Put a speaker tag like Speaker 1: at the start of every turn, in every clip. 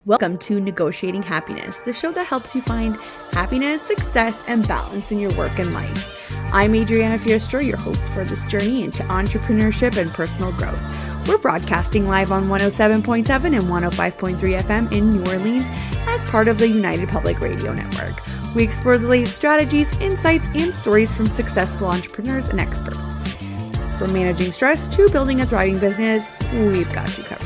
Speaker 1: Welcome to Negotiating Happiness, the show that helps you find happiness, success, and balance in your work and life. I'm Adriana Fierastrau, your host for this journey into entrepreneurship and personal growth. We're broadcasting live on 107.7 and 105.3 FM in New Orleans as part of the United Public Radio Network. We explore the latest strategies, insights, and stories from successful entrepreneurs and experts. From managing stress to building a thriving business, we've got you covered.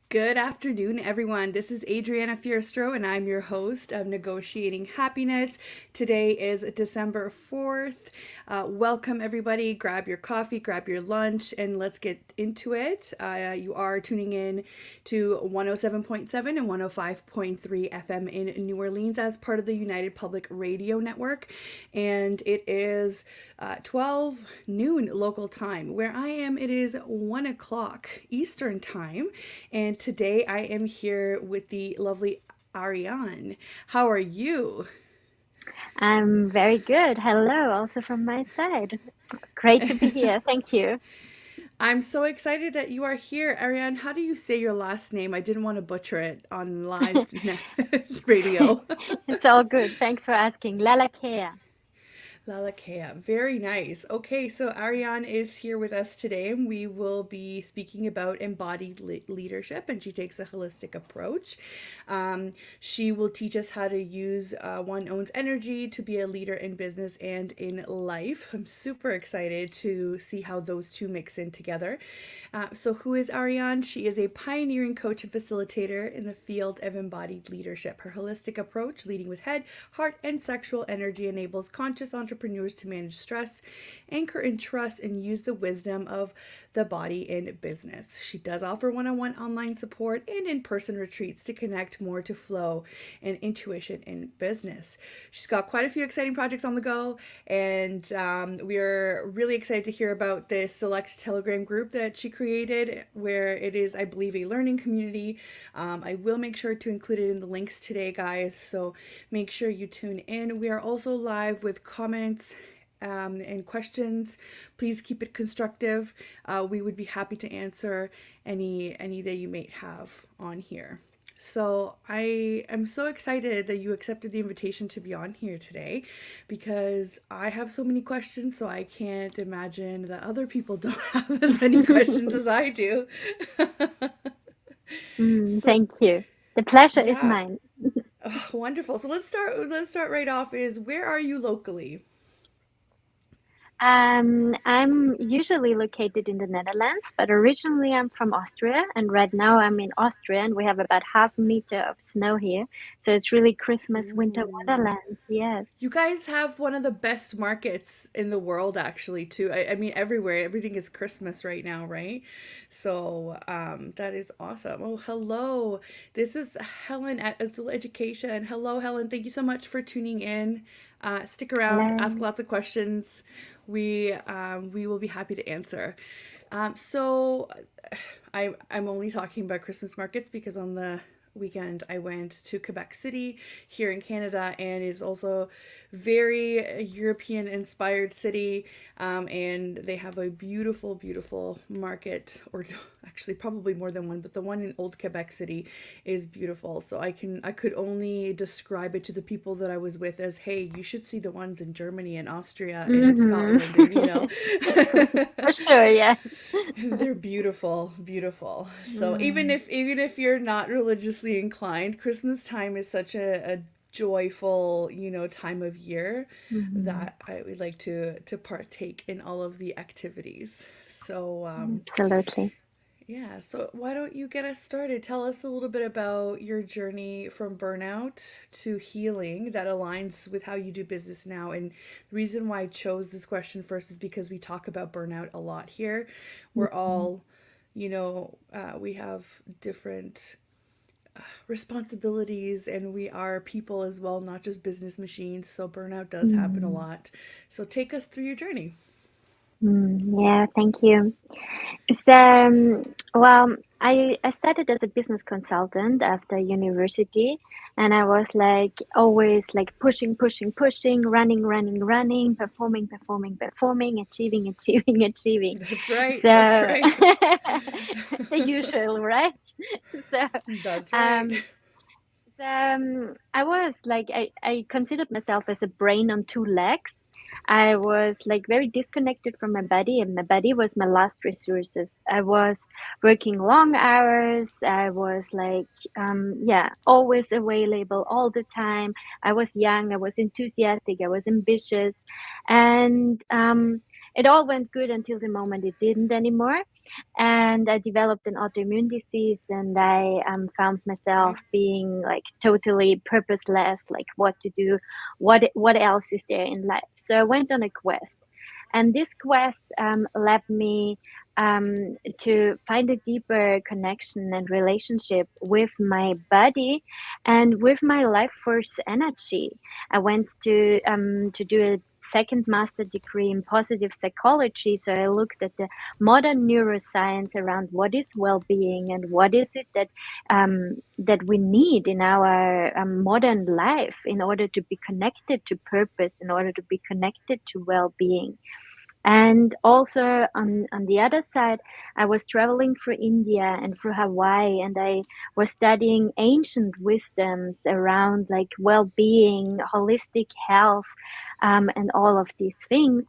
Speaker 1: Good afternoon, everyone. This is Adriana Fierastrau, and I'm your host of Negotiating Happiness. Today is December 4th. Welcome, everybody. Grab your coffee, grab your lunch, and let's get into it. You are tuning in to 107.7 and 105.3 FM in New Orleans as part of the United Public Radio Network, and it is 12 noon local time. Where I am, it is 1 o'clock Eastern time, and today I am here with the lovely Ariane. How are you?
Speaker 2: I'm very good. Hello, also from my side. Great to be here. Thank you.
Speaker 1: I'm so excited that you are here. Ariane, how do you say your last name? I didn't want to butcher it on live radio.
Speaker 2: It's all good. Thanks for asking. Lalakea.
Speaker 1: Lalakea, very nice. Okay, so Ariane is here with us today, and we will be speaking about embodied leadership, and she takes a holistic approach. She will teach us how to use one's own energy to be a leader in business and in life. I'm super excited to see how those two mix in together. So who is Ariane? She is a pioneering coach and facilitator in the field of embodied leadership. Her holistic approach, leading with head, heart, and sexual energy, enables conscious entrepreneurs to manage stress, anchor in trust, and use the wisdom of the body in business. She does offer one-on-one online support and in-person retreats to connect more to flow and intuition in business. She's got quite a few exciting projects on the go, and we are really excited to hear about this select Telegram group that she created, where it is, I believe, a learning community. I will make sure to include it in the links today, guys, so make sure you tune in. We are also live with comments and questions. Please keep it constructive. We would be happy to answer any that you may have on here. So I am so excited that you accepted the invitation to be on here today, because I have so many questions, so I can't imagine that other people don't have as many questions as I do. So
Speaker 2: Thank you. The pleasure is
Speaker 1: yeah,
Speaker 2: mine.
Speaker 1: oh, wonderful. So let's start right off is, where are you locally?
Speaker 2: I'm usually located in the Netherlands, but originally I'm from Austria, and right now I'm in Austria, and we have about half a meter of snow here, so it's really Christmas winter
Speaker 1: Ooh.
Speaker 2: wonderland. Yes.
Speaker 1: You guys have one of the best markets in the world, actually, too. I mean, everywhere, everything is Christmas right now, right? So, that is awesome. Oh, hello. This is Helen at Azul Education. Hello, Helen. Thank you so much for tuning in. Stick around, ask
Speaker 2: Hello.
Speaker 1: lots of questions. We will be happy to answer. So, I'm only talking about Christmas markets because on the weekend I went to Quebec City here in Canada, and it's also very European inspired city, and they have a beautiful market, or actually probably more than one, but the one in Old Quebec City is beautiful. So I could only describe it to the people that I was with as, hey, you should see the ones in Germany and Austria and
Speaker 2: Mm-hmm.
Speaker 1: Scotland, and
Speaker 2: For sure, yes.
Speaker 1: they're beautiful. So
Speaker 2: Mm,
Speaker 1: even if you're not religiously inclined, Christmas time is such a joyful, time of year
Speaker 2: mhm.
Speaker 1: that I would like to partake in all of the activities. So
Speaker 2: Absolutely.
Speaker 1: yeah, so why don't you get us started? Tell us a little bit about your journey from burnout to healing that aligns with how you do business now. And the reason why I chose this question first is because we talk about burnout a lot here. We're
Speaker 2: Mhm.
Speaker 1: all, we have different responsibilities, and we are people as well, not just business machines. So burnout does happen a
Speaker 2: Mm,
Speaker 1: lot. So take us through your journey.
Speaker 2: yeah, thank you. So, well, I started as a business consultant after university, and I was like always like pushing, pushing, pushing, running, running, running, performing, performing, performing, achieving, achieving, achieving.
Speaker 1: That's right. That's
Speaker 2: So
Speaker 1: right.
Speaker 2: the usual, right? So,
Speaker 1: That's right.
Speaker 2: um, I was like, I considered myself as a brain on two legs. I was like very disconnected from my body, and my body was my last resources. I was working long hours. I was like, yeah, always available all the time. I was young. I was enthusiastic. I was ambitious, and it all went good until the moment it didn't anymore, and I developed an autoimmune disease, and I found myself
Speaker 1: Okay.
Speaker 2: being like totally purposeless, like what to do, what else is there in life. So I went on a quest, and this quest led me to find a deeper connection and relationship with my body and with my life force energy. I went to do a second master degree in positive psychology, so I looked at the modern neuroscience around what is well-being and what is it that we need in our modern life in order to be connected to purpose, in order to be connected to well-being. And also on the other side, I was traveling through India and through Hawaii, and I was studying ancient wisdoms around like well-being, holistic health, and all of these things.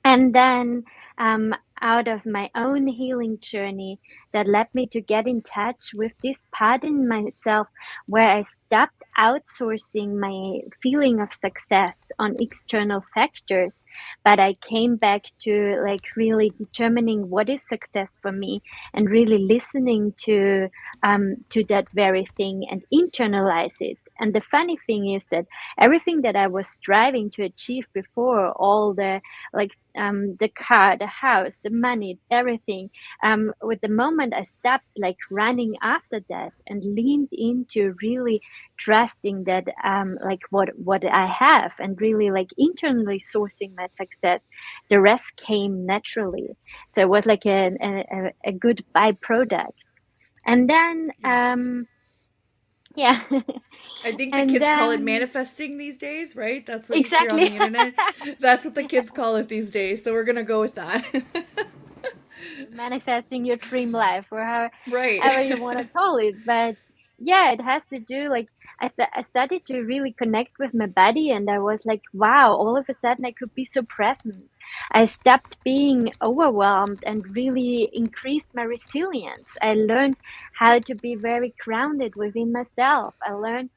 Speaker 2: And then, um, out of my own healing journey, that led me to get in touch with this part in myself where I stopped outsourcing my feeling of success on external factors, but I came back to like really determining what is success for me and really listening to that very thing and internalize it. And the funny thing is that everything that I was striving to achieve before, all the car, the house, the money, everything. With the moment I stopped like running after that and leaned into really trusting that like what I have and really like internally sourcing my success, the rest came naturally. So it was like a good byproduct. And then
Speaker 1: Yes.
Speaker 2: yeah,
Speaker 1: I think the
Speaker 2: and
Speaker 1: kids call it
Speaker 2: then
Speaker 1: manifesting these days, right? That's what you hear on
Speaker 2: exactly.
Speaker 1: the internet. That's what the kids call it these days. So we're going to go with that.
Speaker 2: Manifesting your dream life or
Speaker 1: Right.
Speaker 2: however you want to call it. But yeah, it has to do like I started to really connect with my body, and I was like, wow, all of a sudden I could be so present. I stopped being overwhelmed and really increased my resilience. I learned how to be very grounded within myself. I learned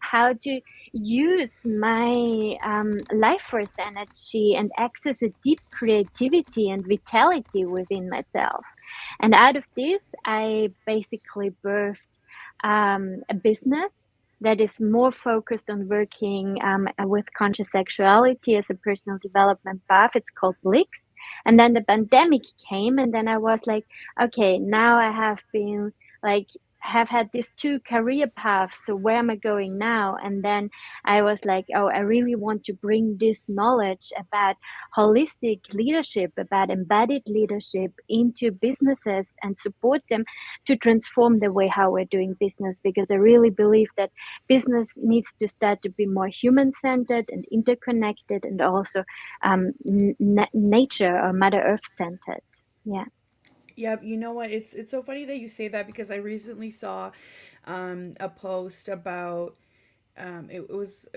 Speaker 2: how to use my life force energy and access a deep creativity and vitality within myself. And out of this, I basically birthed a business that is more focused on working with conscious sexuality as a personal development path. It's called Blix. And then the pandemic came, and then I was like, okay, now I have been like have had these two career paths, so where am I going now? And then I was like, oh, I really want to bring this knowledge about holistic leadership, about embodied leadership into businesses and support them to transform the way how we're doing business, because I really believe that business needs to start to be more human-centered and interconnected, and also nature or Mother Earth centered. Yeah.
Speaker 1: Yeah, you know what? It's so funny that you say that because I recently saw a post about it was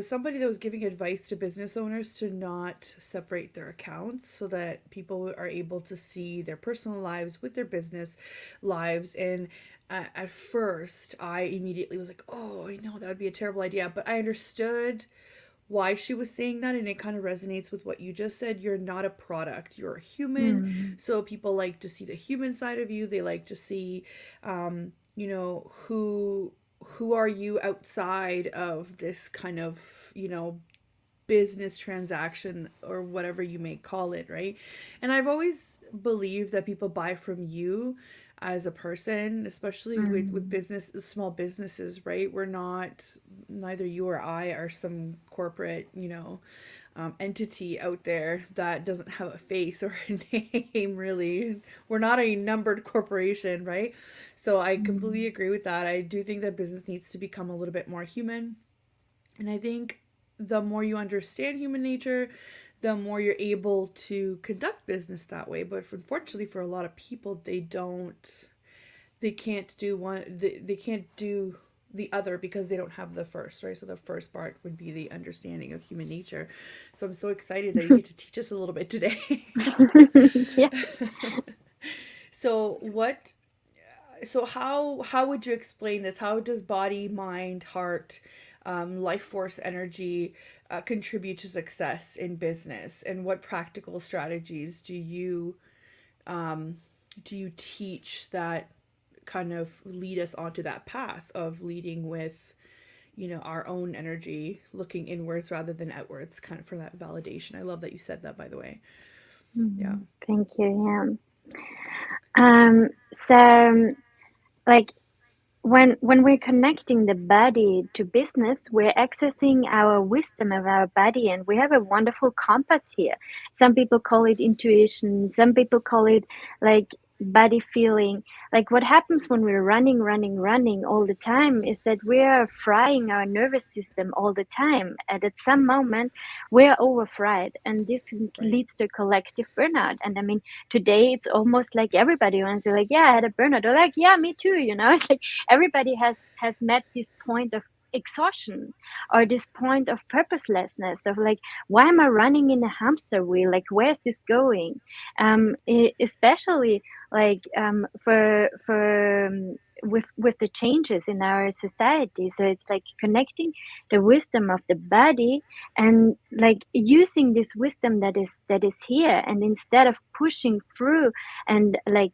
Speaker 1: somebody that was giving advice to business owners to not separate their accounts so that people are able to see their personal lives with their business lives. And at first I immediately was like, oh, I know that would be a terrible idea, but I understood why she was saying that, and it kind of resonates with what you just said. You're not a product, you're a human.
Speaker 2: Mm.
Speaker 1: So people like to see the human side of you. They like to see who are you outside of this kind of business transaction or whatever you may call it, right? And I've always believed that people buy from you as a person, especially with business, small businesses, right? We're not, neither you or I are some corporate, entity out there that doesn't have a face or a name, really. We're not a numbered corporation, right? So I completely agree with that. I do think that business needs to become a little bit more human. And I think the more you understand human nature, the more you're able to conduct business that way. But unfortunately, for a lot of people, they can't do they can't do the other because they don't have the first, right? So the first part would be the understanding of human nature. So I'm so excited that you get to teach us a little bit today.
Speaker 2: Yeah.
Speaker 1: So what so how would you explain this? How does body, mind, heart, life force energy contribute to success in business? And what practical strategies do you teach that kind of lead us onto that path of leading with, our own energy, looking inwards rather than outwards, kind of for that validation? I love that you said that, by the way. Yeah.
Speaker 2: Thank you. So like when we're connecting the body to business, we're accessing our wisdom of our body, and we have a wonderful compass here. Some people call it intuition, some people call it like body feeling. Like what happens when we're running all the time is that we are frying our nervous system all the time, and at some moment we're overfried, and this
Speaker 1: Right.
Speaker 2: leads to collective burnout. And I mean, today it's almost like everybody wants to, like, yeah, I had a burnout, or like, yeah, me too, it's like everybody has met this point of exhaustion, or this point of purposelessness, of like, why am I running in a hamster wheel? Like, where's this going? Especially like with the changes in our society. So it's like connecting the wisdom of the body, and like using this wisdom that is here, and instead of pushing through and like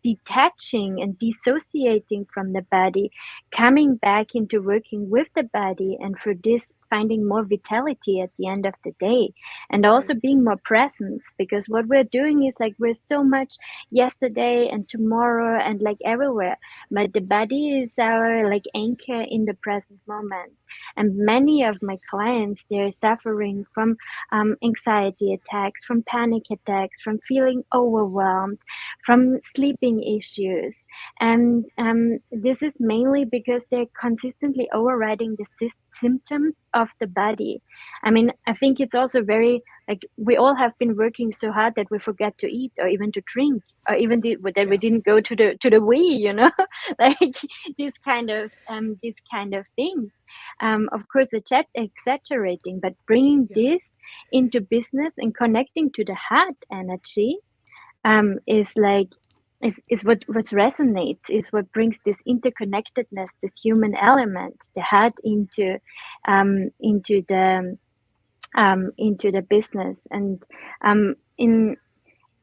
Speaker 2: detaching and dissociating from the body, coming back into working with the body, and for this finding more vitality at the end of the day, and also
Speaker 1: Right.
Speaker 2: being more present, because what we're doing is like we're so much yesterday and tomorrow and like everywhere, but the body is our like anchor in the present moment. And many of my clients, they're suffering from anxiety attacks, from panic attacks, from feeling overwhelmed, from sleeping issues. And this is mainly because they're consistently overriding the symptoms of the body. I mean, I think it's also very, like, we all have been working so hard that we forget to eat or even to drink, or even that we
Speaker 1: Yeah.
Speaker 2: didn't go to the Wii, like these kind of things. Of course, exaggerating, but bringing
Speaker 1: Yeah.
Speaker 2: this into business and connecting to the heart energy is like is what resonates, is what brings this interconnectedness, this human element, the heart into the business. And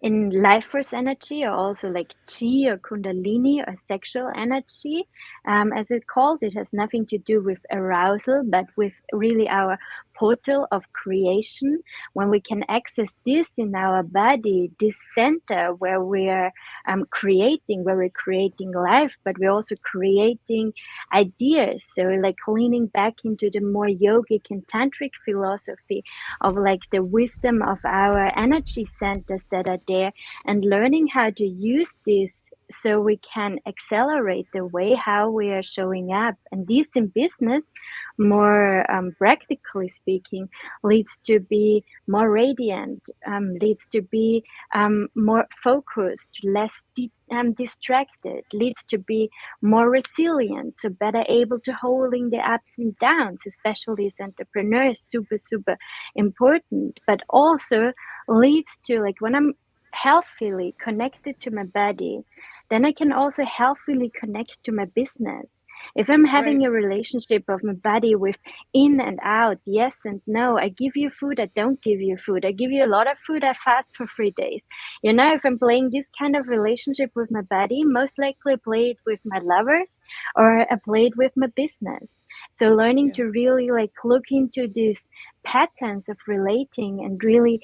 Speaker 2: in life force energy, or also like chi or kundalini or sexual energy, as it's called, it has nothing to do with arousal, but with really our portal of creation. When we can access this in our body, this center where we're where we're creating life, but we're also creating ideas. So like leaning back into the more yogic and tantric philosophy of like the wisdom of our energy centers that are there, and learning how to use this so we can accelerate the way how we are showing up. And this in business, more practically speaking, leads to be more radiant, leads to be more focused, less distracted, leads to be more resilient, so better able to holding the ups and downs, especially as entrepreneurs, super, super important. But also leads to, like, when I'm healthily connected to my body, then I can also healthily connect to my business. If I'm
Speaker 1: Right.
Speaker 2: having a relationship of my body with in and out, yes and no, I give you food, I don't give you food, I give you a lot of food, I fast for 3 days. If I'm playing this kind of relationship with my body, most likely I play it with my lovers, or I play it with my business. So learning
Speaker 1: Yeah.
Speaker 2: to really like look into these patterns of relating, and really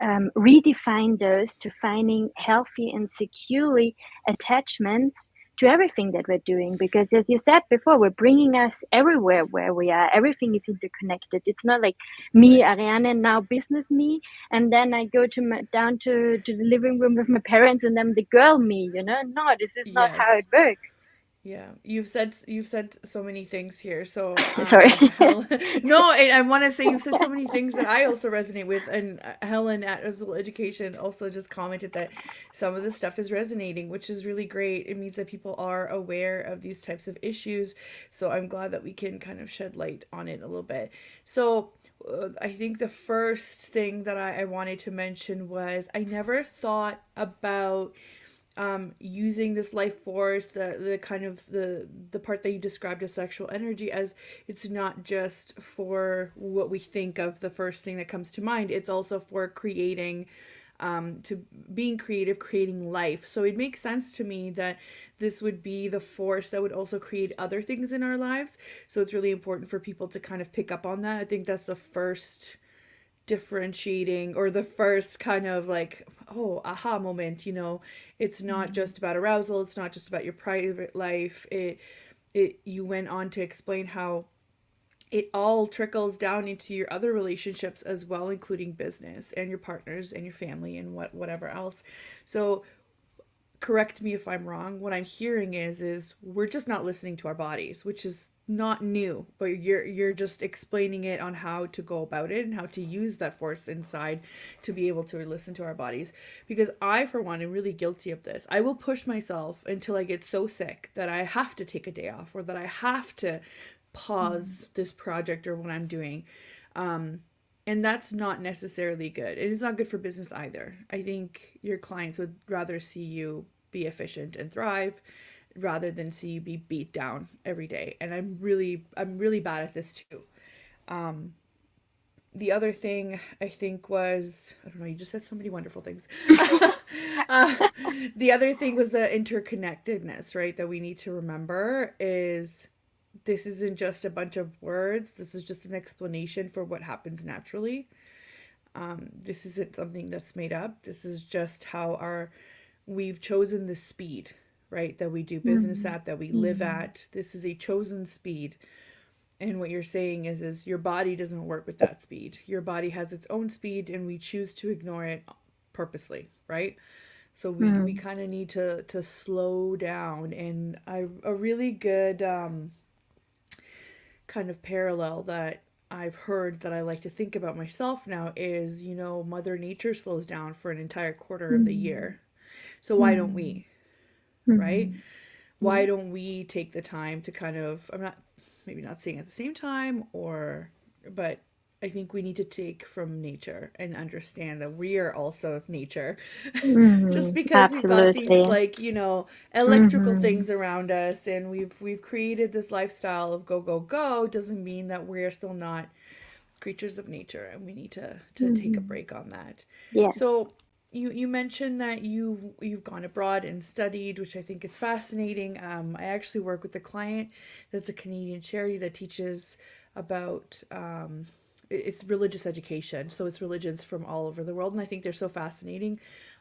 Speaker 2: redefine those to finding healthy and securely attachments to everything that we're doing. Because as you said before, we're bringing us everywhere where we are. Everything is interconnected. It's not like me,
Speaker 1: Right.
Speaker 2: Ariane, now business me, and then I go to down to the living room with my parents, and then the girl me. No, this is not how
Speaker 1: Yes.
Speaker 2: it works.
Speaker 1: Yeah, you've said so many things here. So,
Speaker 2: Sorry.
Speaker 1: Helen, no, I want to say you've said so many things that I also resonate with. And Helen at Azul Education also just commented that some of the stuff is resonating, which is really great. It means that people are aware of these types of issues. So I'm glad that we can kind of shed light on it a little bit. So. I think the first thing that I wanted to mention was I never thought about using this life force, the kind of the part that you described as sexual energy, as it's not just for what we think of the first thing that comes to mind. It's also for creating, to being creative, creating life. So it makes sense to me that this would be the force that would also create other things in our lives. So it's really important for people to kind of pick up on that. I think that's the first differentiating, or the first kind of like, oh, aha moment. It's not just about arousal, it's not just about your private life. It you went on to explain how it all trickles down into your other relationships as well, including business and your partners and your family and whatever else. So correct me if I'm wrong. What I'm hearing is we're just not listening to our bodies, which is not new, but you're just explaining it on how to go about it and how to use that force inside to be able to listen to our bodies. Because I, for one, am really guilty of this. I will push myself until I get so sick that I have to take a day off, or that I have to pause this project or what I'm doing. And that's not necessarily good. It is not good for business either. I think your clients would rather see you be efficient and thrive rather than see you be beat down every day. And I'm really bad at this too. The other thing I think was, I don't know, you just said so many wonderful things. uh, the other thing was the interconnectedness, right? That we need to remember is this isn't just a bunch of words. This is just an explanation for what happens naturally. This isn't something that's made up. This is just how we've chosen the speed, right? That we do business at, that we live at. This is a chosen speed. And what you're saying is your body doesn't work with that speed. Your body has its own speed, and we choose to ignore it purposely, right? So we kind of need to slow down. And a really good kind of parallel that I've heard that I like to think about myself now is, Mother Nature slows down for an entire quarter of the year. So why don't we, right? Why don't we take the time to kind of, I'm not, maybe not saying at the same time, but I think we need to take from nature and understand that we are also nature. Just because we've got these,
Speaker 2: Absolutely.
Speaker 1: like, electrical things around us, and we've created this lifestyle of go go go, doesn't mean that we're still not creatures of nature, and we need to take a break on that.
Speaker 2: Yeah.
Speaker 1: So you mentioned that you've gone abroad and studied, which I think is fascinating. I actually work with a client that's a Canadian charity that teaches about it's religious education. So it's religions from all over the world, and I think they're so fascinating.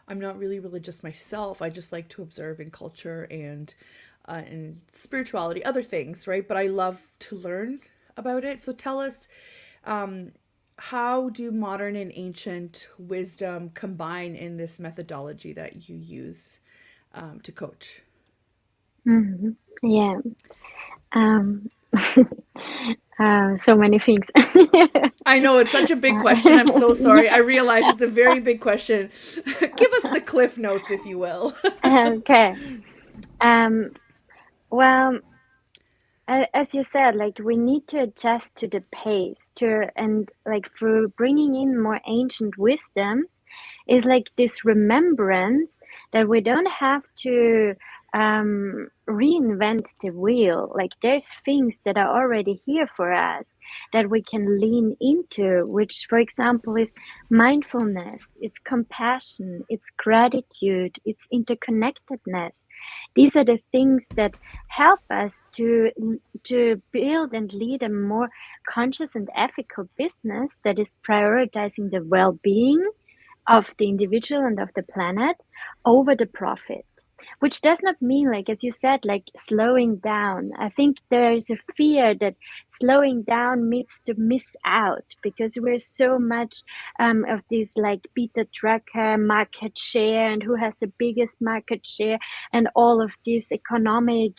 Speaker 1: I'm not really religious myself. I just like to observe in culture and spirituality, other things, right? But I love to learn about it. So tell us, how do modern and ancient wisdom combine in this methodology that you use to coach?
Speaker 2: Yeah. Um, so many things.
Speaker 1: I know it's such a big question. I'm so sorry. I realize it's a very big question. Give us the cliff notes, if you will.
Speaker 2: Okay. Um, well, as you said, like we need to adjust to the pace and like through bringing in more ancient wisdoms is like this remembrance that we don't have to reinvent the wheel. Like there's things that are already here for us that we can lean into, which, for example, is mindfulness, it's compassion, it's gratitude, it's interconnectedness. These are the things that help us to build and lead a more conscious and ethical business that is prioritizing the well-being of the individual and of the planet over the profit, which does not mean, like, as you said, like slowing down. I think there's a fear that slowing down means to miss out, because we're so much of this like beta tracker market share and who has the biggest market share and all of these economic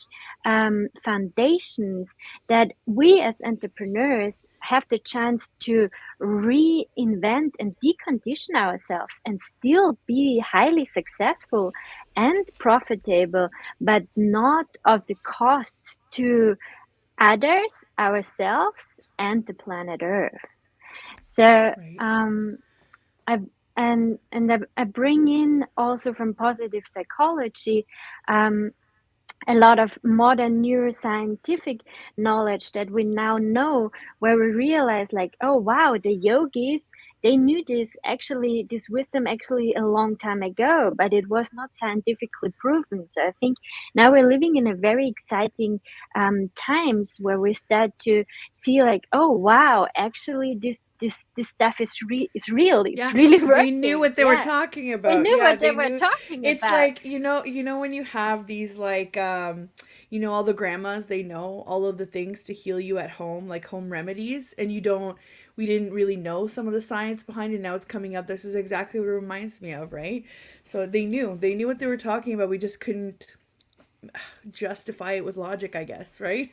Speaker 2: foundations, that we as entrepreneurs have the chance to reinvent and decondition ourselves and still be highly successful and profitable, but not of the costs to others, ourselves, and the planet Earth. So
Speaker 1: Right.
Speaker 2: I I bring in also from positive psychology a lot of modern neuroscientific knowledge that we now know, where we realize like, oh wow, the yogis, they knew this wisdom actually a long time ago, but it was not scientifically proven. So I think now we're living in a very exciting times where we start to see like, oh wow, actually this stuff is real, it's
Speaker 1: Yeah,
Speaker 2: really
Speaker 1: they knew
Speaker 2: working.
Speaker 1: what they were
Speaker 2: Yeah,
Speaker 1: talking
Speaker 2: they
Speaker 1: about.
Speaker 2: knew
Speaker 1: Yeah,
Speaker 2: what they
Speaker 1: they
Speaker 2: were
Speaker 1: knew.
Speaker 2: talking
Speaker 1: It's
Speaker 2: about.
Speaker 1: like, when you have these like all the grandmas, they know all of the things to heal you at home, like home remedies, and we didn't really know some of the science behind it. Now it's coming up. This is exactly what it reminds me of, right? So they knew what they were talking about. We just couldn't justify it with logic, I guess, right?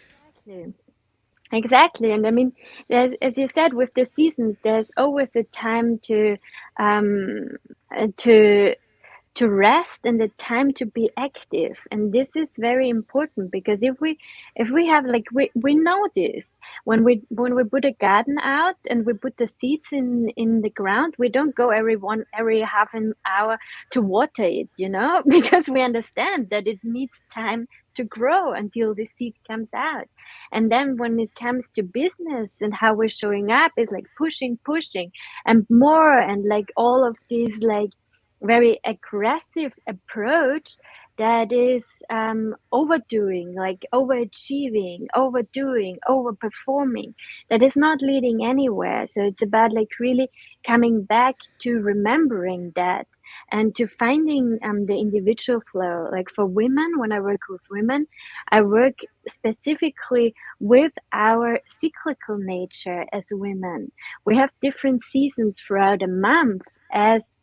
Speaker 2: Exactly. Exactly. And I mean, there's, as you said, with the seasons, there's always a time um, uh, to to rest and the time to be active. And this is very important, because if we have like we know this, when we put a garden out and we put the seeds in the ground, we don't go every half an hour to water it, because we understand that it needs time to grow until the seed comes out. And then when it comes to business and how we're showing up, is like pushing and more, and like all of these like very aggressive approach that is overdoing, like overachieving, overdoing, overperforming, that is not leading anywhere. So it's about like really coming back to remembering that, and to finding the individual flow. Like for women, when I work with women, I work specifically with our cyclical nature as women. We have different seasons throughout a month as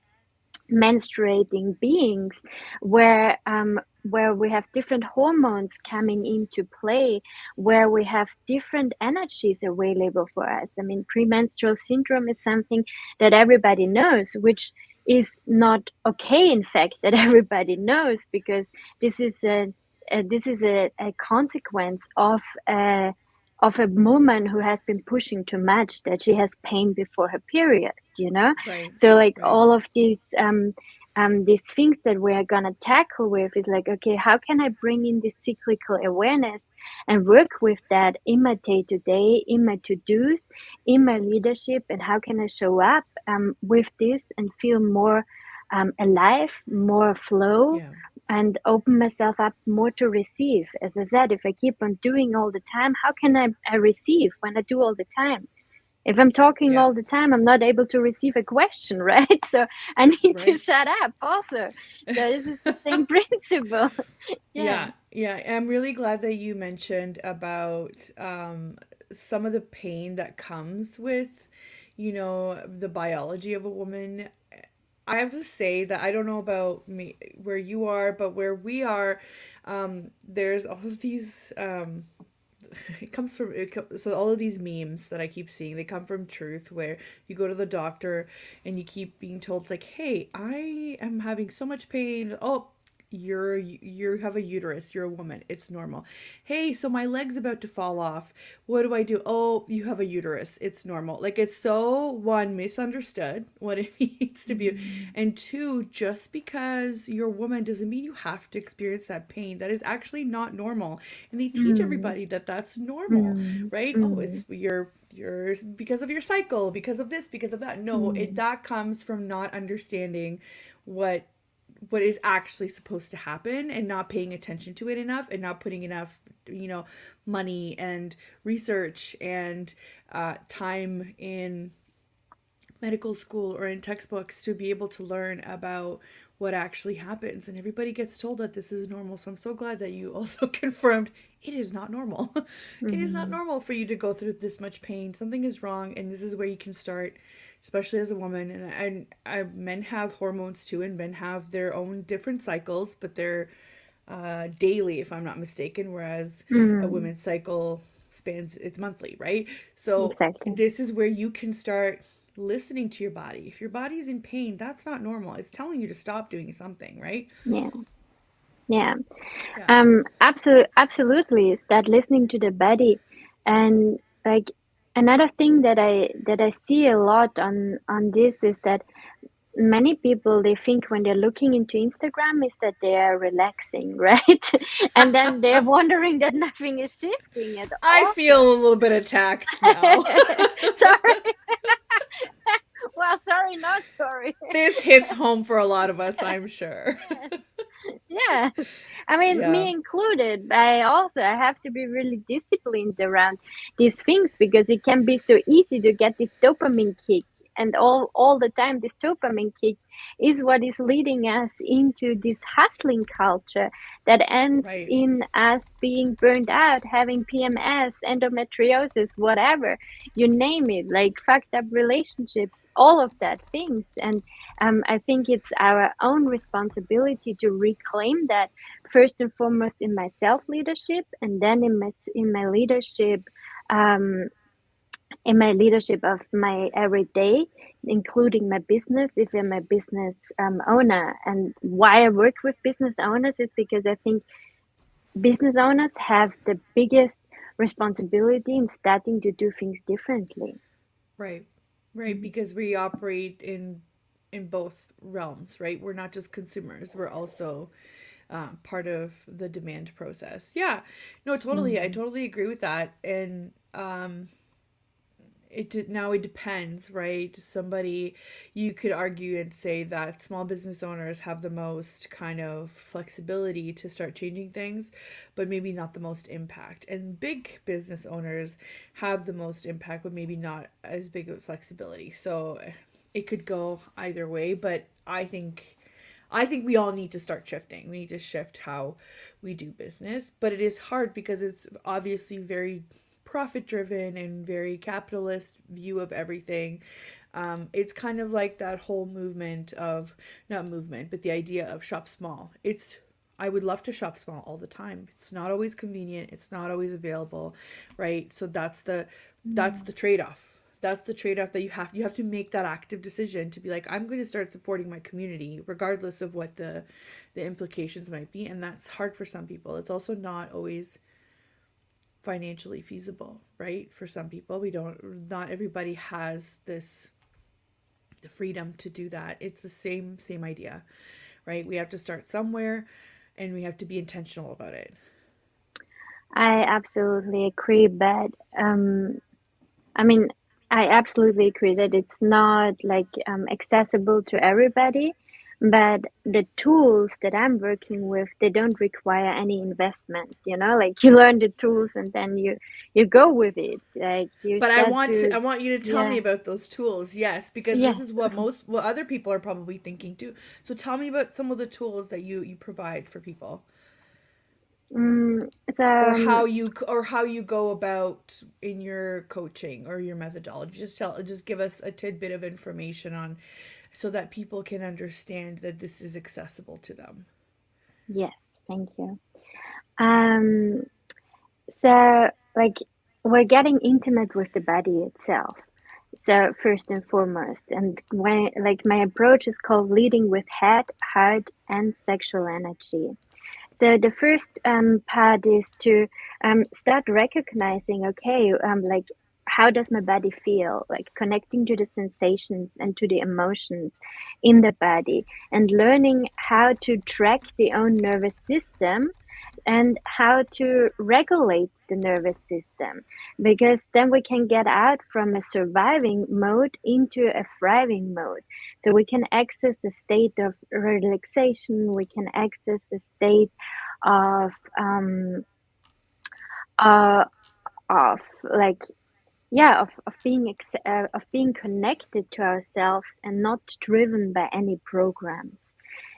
Speaker 2: menstruating beings, where we have different hormones coming into play, where we have different energies available for us. I mean, premenstrual syndrome is something that everybody knows, which is not okay, in fact, that everybody knows, because this is a consequence of a woman who has been pushing too much, that she has pain before her period.
Speaker 1: Right.
Speaker 2: So like
Speaker 1: Right.
Speaker 2: all of these things that we are gonna tackle with is like, okay, how can I bring in this cyclical awareness and work with that in my day to day, in my to dos, in my leadership, and how can I show up with this and feel more alive, more flow,
Speaker 1: Yeah.
Speaker 2: and open myself up more to receive. As I said, if I keep on doing all the time, how can I receive when I do all the time? If I'm talking
Speaker 1: Yeah.
Speaker 2: all the time, I'm not able to receive a question, right? So I need to
Speaker 1: Right.
Speaker 2: shut up also. So this is the same principle. Yeah.
Speaker 1: Yeah, yeah. I'm really glad that you mentioned about some of the pain that comes with, the biology of a woman. I have to say that I don't know about me where you are, but where we are, there's all of these so all of these memes that I keep seeing, they come from truth, where you go to the doctor and you keep being told, it's like, hey, I am having so much pain. Oh, you have a uterus, you're a woman, it's normal. Hey, so my leg's about to fall off, what do I do? Oh, you have a uterus, it's normal. Like, it's so, one, misunderstood what it means to be,
Speaker 2: Mm,
Speaker 1: and two, just because you're a woman doesn't mean you have to experience that pain. That is actually not normal, and they teach
Speaker 2: mm,
Speaker 1: everybody that that's normal,
Speaker 2: mm,
Speaker 1: right? Oh,
Speaker 2: mm,
Speaker 1: it's you're because of your cycle, because of this, because of that. No, it
Speaker 2: mm,
Speaker 1: that comes from not understanding what is actually supposed to happen, and not paying attention to it enough, and not putting enough money and research and time in medical school or in textbooks to be able to learn about what actually happens. And everybody gets told that this is normal. So I'm so glad that you also confirmed it is not normal. It is not
Speaker 2: Mm-hmm.
Speaker 1: normal for you to go through this much pain. Something is wrong. And this is where you can start, especially as a woman. And men have hormones too, and men have their own different cycles, but they're daily, if I'm not mistaken, whereas a
Speaker 2: Mm,
Speaker 1: women's cycle spans it's monthly, right? So
Speaker 2: exactly.
Speaker 1: this is where you can start listening to your body. If your body is in pain, that's not normal. It's telling you to stop doing something, right?
Speaker 2: Yeah. Yeah.
Speaker 1: Yeah.
Speaker 2: Absolutely. Start listening to the body, and like another thing that I see a lot on this is that many people, they think when they're looking into Instagram is that they are relaxing, right? And then they're wondering that nothing is shifting at
Speaker 1: I
Speaker 2: all.
Speaker 1: feel a little bit attacked now.
Speaker 2: Sorry. Well, sorry, not sorry.
Speaker 1: This hits home for a lot of us, I'm sure.
Speaker 2: Yes. Yes. I mean,
Speaker 1: Yeah.
Speaker 2: me included. I have to be really disciplined around these things because it can be so easy to get this dopamine kick. And all the time, this dopamine kick is what is leading us into this hustling culture that ends
Speaker 1: Right.
Speaker 2: in us being burned out, having PMS, endometriosis, whatever, you name it, like fucked up relationships, all of that things. And I think it's our own responsibility to reclaim that first and foremost in my self leadership, and then in my leadership, um, in my leadership of my everyday, including my business. If I'm a business owner, and why I work with business owners is because I think business owners have the biggest responsibility in starting to do things differently.
Speaker 1: Right. Right, because we operate in both realms, right? We're not just consumers. We're also part of the demand process. Yeah, no, totally. I
Speaker 2: Mm-hmm.
Speaker 1: totally agree with that. And now it depends, right? Somebody, you could argue and say that small business owners have the most kind of flexibility to start changing things, but maybe not the most impact. And big business owners have the most impact, but maybe not as big of flexibility. So it could go either way, but I think we all need to start shifting. We need to shift how we do business, but it is hard because it's obviously very profit driven and very capitalist view of everything. It's kind of like that whole movement of, not movement, but the idea of shop small. I would love to shop small all the time. It's not always convenient. It's not always available, right? So that's the trade-off. That's the trade-off that you have to make that active decision to be like, I'm going to start supporting my community regardless of what the implications might be. And that's hard for some people. It's also not always financially feasible, right? For some people, not everybody has this the freedom to do that. It's the same idea, right? We have to start somewhere and we have to be intentional about it.
Speaker 2: I absolutely agree, but I mean, I absolutely agree that it's not like accessible to everybody, but the tools that I'm working with, they don't require any investment, like you learn the tools and then you go with it. Like you
Speaker 1: But I
Speaker 2: start
Speaker 1: want to
Speaker 2: to,
Speaker 1: I want you to tell me
Speaker 2: yeah,
Speaker 1: about those tools. Yes, because this
Speaker 2: yes.
Speaker 1: is what other people are probably thinking too. So tell me about some of the tools that you provide for people,
Speaker 2: Mm, so
Speaker 1: or how you go about in your coaching or your methodology. Just give us a tidbit of information on so that people can understand that this is accessible to them.
Speaker 2: yes, thank you. Um, so like we're getting intimate with the body itself. So first and foremost, and when like my approach is called leading with head, heart, and sexual energy. So the first part is to start recognizing, okay, like how does my body feel? Like connecting to the sensations and to the emotions in the body, and learning how to track the own nervous system and how to regulate the nervous system, because then we can get out from a surviving mode into a thriving mode, so we can access a state of relaxation, we can access a state of uh, of like of being connected to ourselves and not driven by any programs,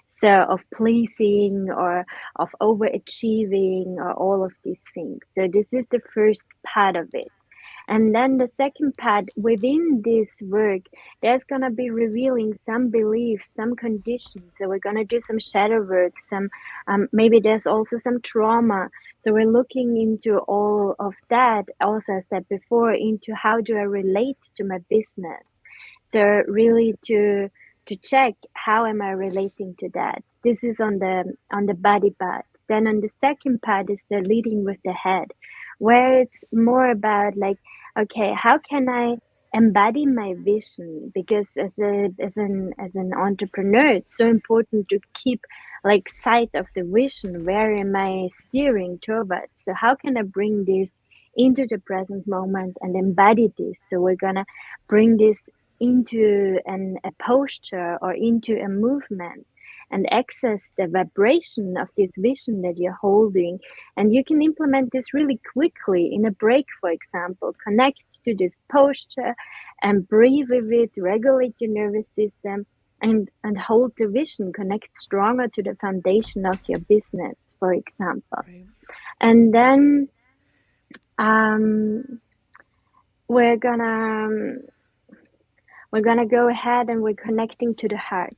Speaker 2: so of pleasing or of overachieving or all of these things. So this is the first part of it. And then the second part, within this work, there's going to be revealing some beliefs, some conditions. So we're going to do some shadow work, some maybe there's also some trauma. So we're looking into all of that. Also, as I said before, into how do I relate to my business. So really to check how am I relating to that. This is on the body part. Then on the second part is the leading with the head, where it's more about like, okay, how can I embody my vision? Because as an entrepreneur, it's so important to keep like sight of the vision. Where am I steering towards? So how can I bring this into the present moment and embody this? So we're gonna bring this into a posture or into a movement and access the vibration of this vision that you're holding. And you can implement this really quickly in a break, for example. Connect to this posture and breathe with it, regulate your nervous system, and hold the vision. Connect stronger to the foundation of your business, for example.
Speaker 1: Right.
Speaker 2: And
Speaker 1: Right.
Speaker 2: then we're gonna go ahead and we're connecting to the heart,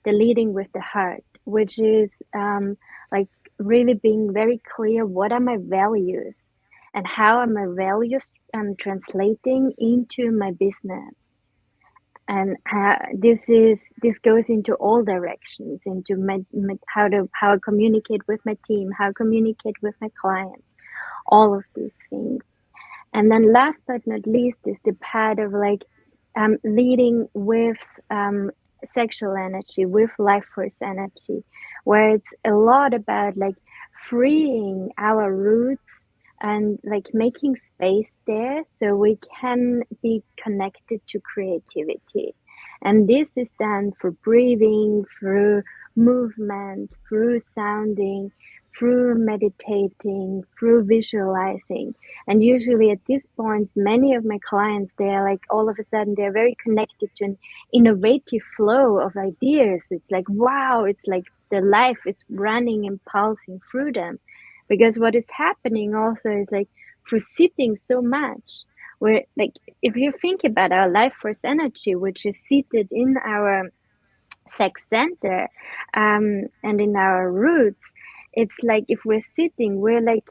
Speaker 2: the leading with the heart, which is like really being very clear, what are my values and how are my values translating into my business. And this goes into all directions, into how I communicate with my team, how I communicate with my clients, all of these things. And then last but not least is the part of like leading with sexual energy, with life force energy, where it's a lot about like freeing our roots and like making space there so we can be connected to creativity. And this is done through breathing, through movement, through sounding, through meditating, through visualizing. And usually at this point, many of my clients, they're like all of a sudden they're very connected to an innovative flow of ideas. It's like, wow, it's like the life is running and pulsing through them. Because what is happening also is like through sitting so much, where like if you think about our life force energy, which is seated in our sex center and in our roots, it's like if we're sitting, we're like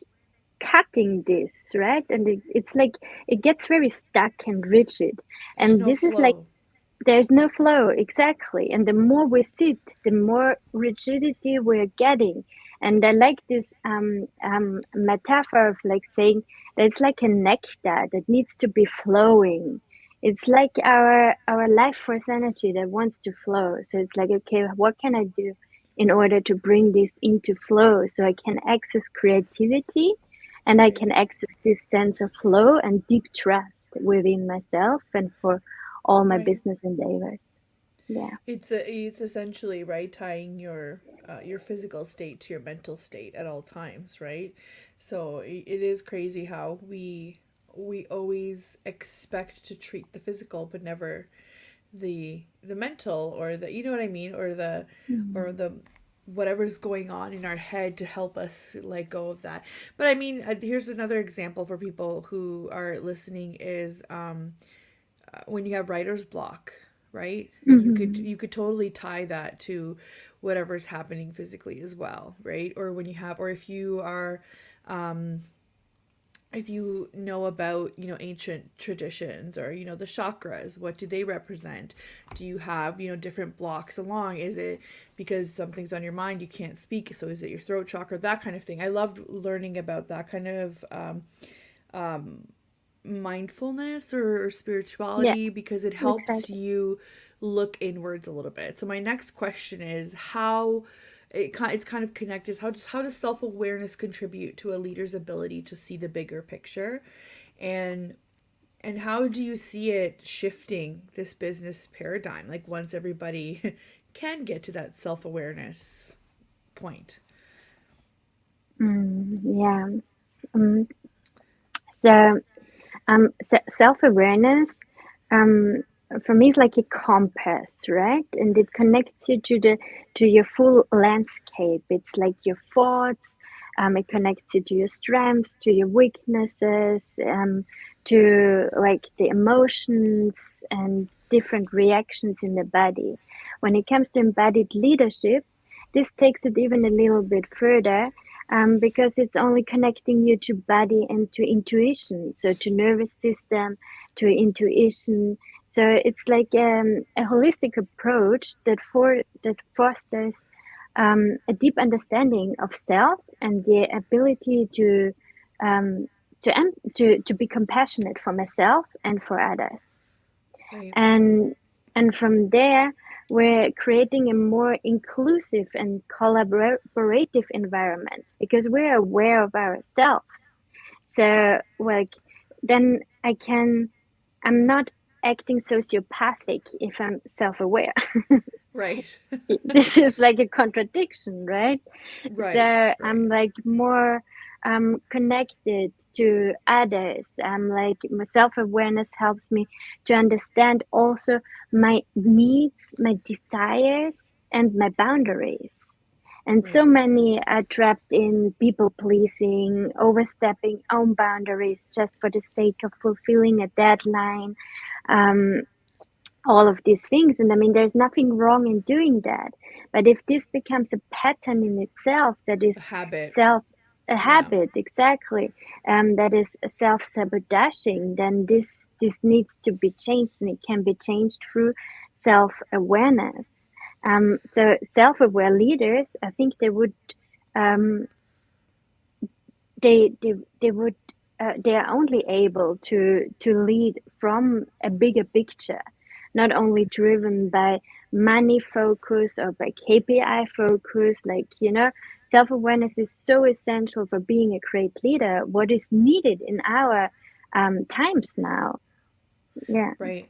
Speaker 2: cutting this, right? And it's like it gets very stuck and rigid.
Speaker 1: There's
Speaker 2: And
Speaker 1: no
Speaker 2: this is like
Speaker 1: flow.
Speaker 2: there's no flow, exactly. And the more we sit, the more rigidity we're getting. And I like this metaphor of like saying that it's like a nectar that needs to be flowing. It's like our life force energy that wants to flow. So it's like, okay, what can I do in order to bring this into flow so I can access creativity and I
Speaker 1: Right.
Speaker 2: can access this sense of flow and deep trust within myself and for all my
Speaker 1: Right.
Speaker 2: business endeavors. Yeah.
Speaker 1: It's essentially right tying your physical state to your mental state at all times, right? So it is crazy how we always expect to treat the physical but never the mental, or the, you know what I mean, or the whatever's going on in our head to help us let go of that. But I mean, here's another example for people who are listening is when you have writer's block, right?
Speaker 2: Mm-hmm.
Speaker 1: You could totally tie that to whatever's happening physically as well, right? Or when you have, or if you are, if you know about, you know, ancient traditions, or, you know, the chakras, what do they represent? Do you have, you know, different blocks along? Is it because something's on your mind, you can't speak, so is it your throat chakra, that kind of thing? I loved learning about that kind of mindfulness or
Speaker 2: Yeah,
Speaker 1: spirituality, because it helps
Speaker 2: exactly.
Speaker 1: you look inwards a little bit. So my next question is how it's kind of connected. How does self-awareness contribute to a leader's ability to see the bigger picture, and how do you see it shifting this business paradigm, like once everybody can get to that self-awareness point?
Speaker 2: Yeah. Um, so Self-awareness, um, for me, is like a compass, right? And it connects you to your full landscape. It's like your thoughts. It connects you to your strengths, to your weaknesses, to like the emotions and different reactions in the body. When it comes to embodied leadership, this takes it even a little bit further, because it's only connecting you to body and to intuition, so to nervous system, to intuition. So it's like a holistic approach that fosters a deep understanding of self and the ability um, to be compassionate for myself and for others.
Speaker 1: Right.
Speaker 2: And from there, we're creating a more inclusive and collaborative environment because we're aware of ourselves. So like then I'm not acting sociopathic if I'm self-aware.
Speaker 1: Right.
Speaker 2: This is like a contradiction, right?
Speaker 1: Right.
Speaker 2: So
Speaker 1: Right.
Speaker 2: I'm like more connected to others. I'm like my self-awareness helps me to understand also my needs, my desires, and my boundaries. And so
Speaker 1: Right.
Speaker 2: many are trapped in people pleasing, overstepping own boundaries just for the sake of fulfilling a deadline. Um, all of these things. And I mean, there's nothing wrong in doing that. But if this becomes a pattern in itself that
Speaker 1: A
Speaker 2: is
Speaker 1: habit.
Speaker 2: self, a
Speaker 1: Yeah.
Speaker 2: habit, exactly, that is self-sabotaging, then this needs to be changed, and it can be changed through self-awareness. So self-aware leaders, I think um, they would they are only able to lead from a bigger picture, not only driven by money focus or by KPI focus. Like, self-awareness is so essential for being a great leader, what is needed in our times now. Yeah.
Speaker 1: Right.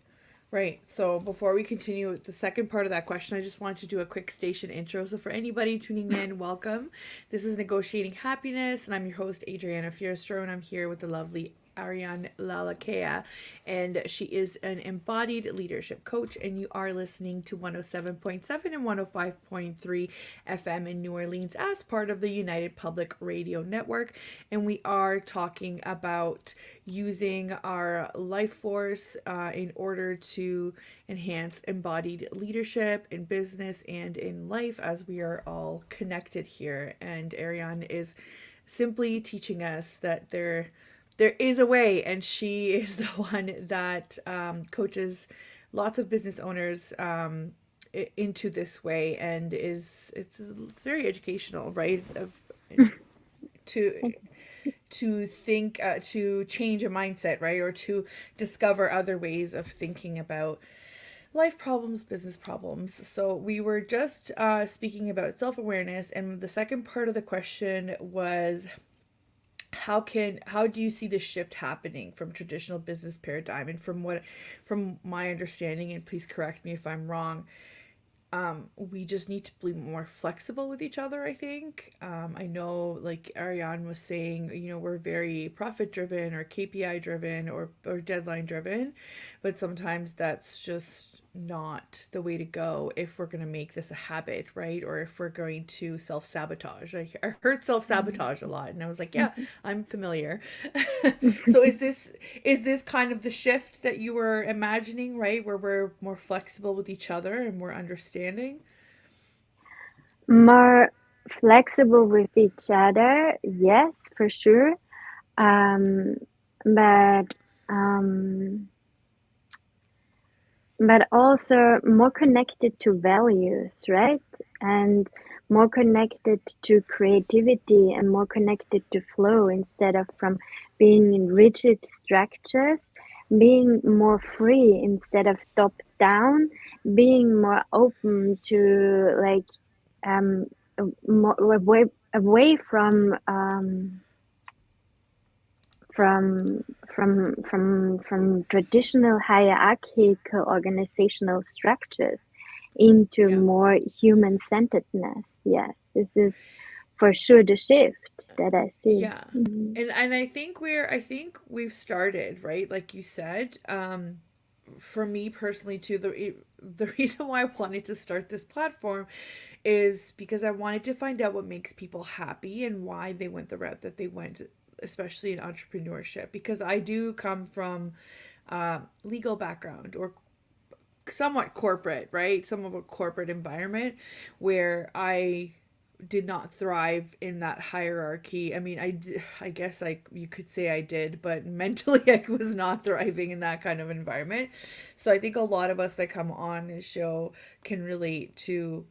Speaker 1: Right. So before we continue with the second part of that question, I just wanted to do a quick station intro. So for anybody tuning in, welcome. This is Negotiating Happiness, and I'm your host, Adriana Fierastrau, and I'm here with the lovely Ariane Lalakea, and she is an embodied leadership coach, and you are listening to 107.7 and 105.3 FM in New Orleans as part of the United Public Radio Network, and we are talking about using our life force in order to enhance embodied leadership in business and in life, as we are all connected here. And Ariane is simply teaching us that there is a way, and she is the one that coaches lots of business owners into this way, and it's very educational, right? Of to think to change a mindset, right, or to discover other ways of thinking about life problems, business problems. So we were just speaking about self-awareness, and the second part of the question was how do you see the shift happening from traditional business paradigm? And from my understanding, and please correct me if I'm wrong, we just need to be more flexible with each other, I think. I know, like Ariane was saying, we're very profit driven or KPI driven or deadline driven, but sometimes that's just not the way to go if we're going to make this a habit, right? Or if we're going to self sabotage. I heard self sabotage a lot, and I was like, yeah, I'm familiar. So is this kind of the shift that you were imagining, right? Where we're more flexible with each other and more understanding?
Speaker 2: More flexible with each other, yes, for sure. Um, but um, but also more connected to values, right? And more connected to creativity and more connected to flow instead of from being in rigid structures, being more free instead of top down, being more open to like um, more away from from traditional hierarchical organizational structures into
Speaker 1: Yeah.
Speaker 2: more human centeredness. Yes, this is for sure the shift that I see.
Speaker 1: Yeah. And I think we've started, right? Like you said, for me personally too, the reason why I wanted to start this platform is because I wanted to find out what makes people happy and why they went the route that they went, especially in entrepreneurship. Because I do come from legal background, or somewhat corporate, right? Some of a corporate environment where I did not thrive in that hierarchy. I mean, I guess like you could say I did, but mentally I was not thriving in that kind of environment. So I think a lot of us that come on this show can relate to,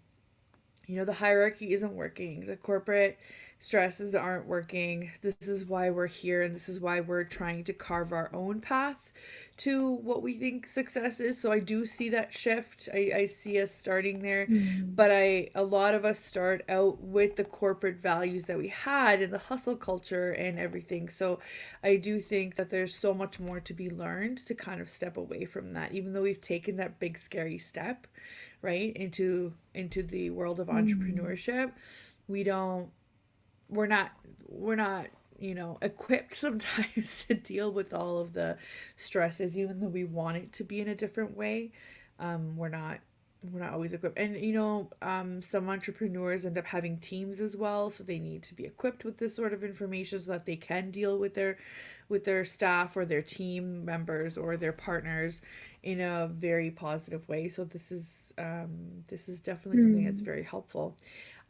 Speaker 1: the hierarchy isn't working. The corporate stresses aren't working. This is why we're here, and this is why we're trying to carve our own path to what we think success is. So I do see that shift. I see us starting there.
Speaker 2: Mm.
Speaker 1: But a lot of us start out with the corporate values that we had and the hustle culture and everything. So I do think that there's so much more to be learned to kind of step away from that, even though we've taken that big scary step, right, into the world of
Speaker 2: Mm.
Speaker 1: entrepreneurship. We don't we're not equipped sometimes to deal with all of the stresses, even though we want it to be in a different way. We're not always equipped. And some entrepreneurs end up having teams as well, so they need to be equipped with this sort of information so that they can deal with their staff or their team members or their partners in a very positive way. So this is definitely something that's
Speaker 2: Mm.
Speaker 1: very helpful.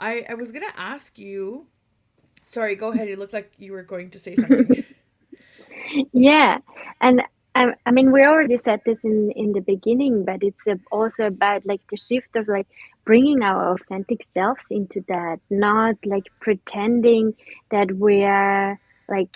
Speaker 1: I was gonna ask you. Sorry, go ahead. It looked like you were going to say something.
Speaker 2: Yeah, and I mean, we already said this in the beginning, but it's also about like the shift of like bringing our authentic selves into that, not like pretending that we are like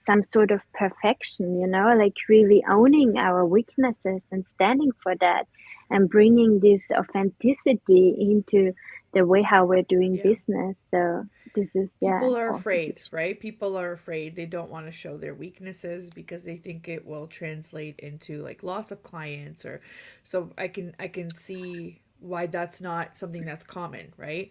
Speaker 2: some sort of perfection, like really owning our weaknesses and standing for that, and bringing this authenticity into the way how we're doing
Speaker 1: Yeah.
Speaker 2: business. So this is, yeah,
Speaker 1: People are
Speaker 2: also
Speaker 1: afraid,
Speaker 2: huge.
Speaker 1: right? People are afraid. They don't want to show their weaknesses because they think it will translate into like loss of clients, or so I can see why that's not something that's common, right?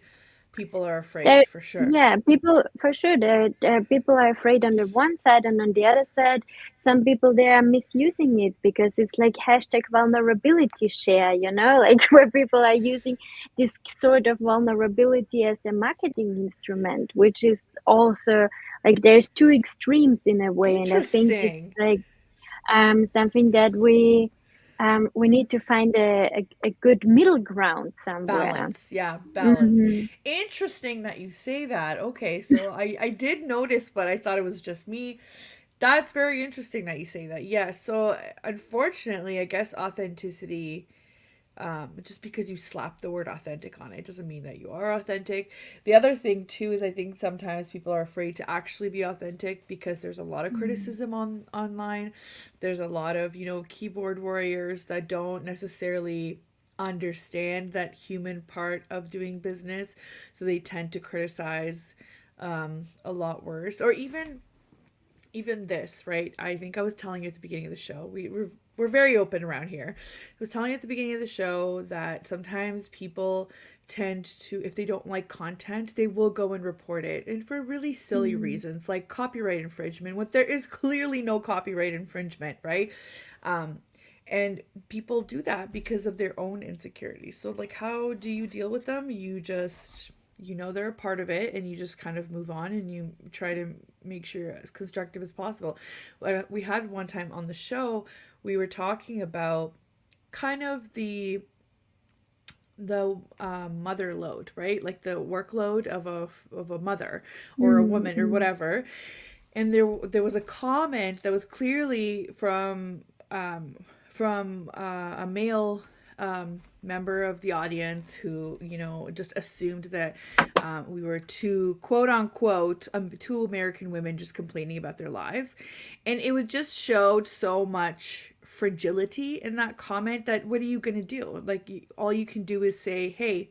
Speaker 1: People are
Speaker 2: There,
Speaker 1: afraid for sure.
Speaker 2: yeah, people for sure. There people are afraid on the one side, and on the other side, some people they are misusing it because it's like hashtag vulnerability share, like where people are using this sort of vulnerability as their marketing instrument, which is also like there's two extremes in a way, and I think it's
Speaker 1: Interesting.
Speaker 2: like something that we need to find a good middle ground somewhere.
Speaker 1: Balance. Yeah, balance.
Speaker 2: Hmm.
Speaker 1: Interesting that you say that. Okay, so I did notice, but I thought it was just me. That's very interesting that you say that. Yes. So unfortunately, I guess authenticity, just because you slap the word authentic on it doesn't mean that you are authentic. The other thing too is I think sometimes people are afraid to actually be authentic because there's a lot of criticism online. There's a lot of, keyboard warriors that don't necessarily understand that human part of doing business, so they tend to criticize a lot worse. Or even this, right? I think I was telling you at the beginning of the show. We're very open around here. I was telling you at the beginning of the show that sometimes people tend to, if they don't like content, they will go and report it, and for really silly
Speaker 2: Mm.
Speaker 1: reasons like copyright infringement, when there is clearly no copyright infringement, right? Um, and people do that because of their own insecurities. So like, how do you deal with them? You just, they're a part of it, and you just kind of move on, and you try to make sure you're as constructive as possible. We had one time on the show, we were talking about kind of the mother load, right? Like the workload of a mother or a
Speaker 2: Mm,
Speaker 1: woman or
Speaker 2: mm,
Speaker 1: whatever. And there was a comment that was clearly from a male member of the audience who just assumed that we were two, quote unquote, two American women just complaining about their lives. And it would just showed so much fragility in that comment, that what are you going to do? Like, all you can do is say, hey,